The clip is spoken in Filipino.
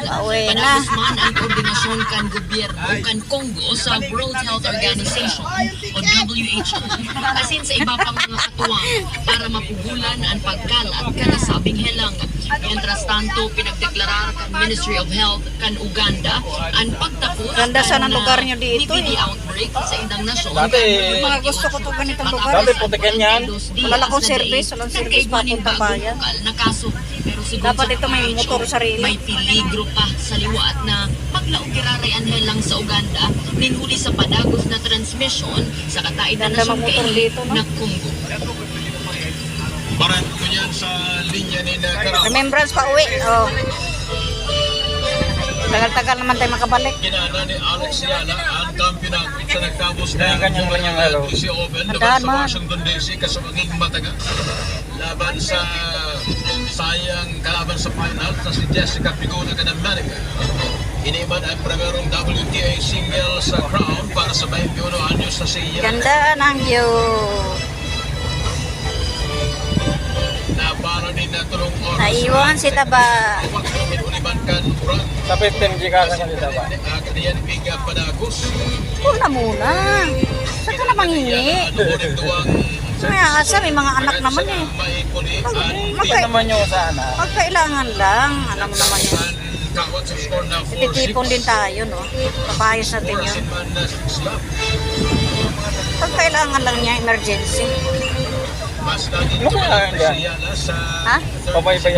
Pauwi na. Panagos man ang koordinasyon kan gobyerno kan Congo sa World Health Organization o WHO asin sa iba pang mga katuwang para mapugulan ang pagkalat kan nasabing helang. Mientras tanto, pinagdeklarar kan Ministry of Health kan Uganda ang pagtapos Ganda sana ang lugar nyo dito, TBD eh. outbreak sa indang nasyon. Dati, Mga gusto ko to ganitong lugar. Dati putikan yan. Wala akong service, walang service papunta bayan. Na kaso, pero siguro Dapat sa ito may WHO, motor sarili. May peligro pa sa liwat na paglaog giraray anhel lang sa Uganda ninhuli sa padagos na transmission sa kataidan Ganda na mag-motor dito, no? na Congo. Maran ko yan sa linya ni Nakarang. Remembrance pa uwi. Oh. Tagal-tagal naman tayo makabalik. Kinana ni Alex Yala ang kampiyon sa nagtapos Kaya kanyang halo. si Oven Tandaan, laban sa man. Washington DC kasabaging mataga. Laban sa sayang kalaban sa final sa si Jessica Pigona ng America. Iniban ang primerong WTA single sa crown para sa 21 anyos sa siya. Ganda ng view. Na para ni natulong oras. Naiwan si Taba. Sa 15 giga sa kanila ba? Kadiyan biga padagos. Una muna. Saan ka na manghingi? May asa, may mga anak naman eh. Hindi naman yung sa anak. Pagkailangan lang. Alam mo naman yun. Titipon din tayo, no? Papayos natin yun. Pagkailangan lang niya, emergency. Mas lagi Ano kaya yan? Ha? Pabay ba yan?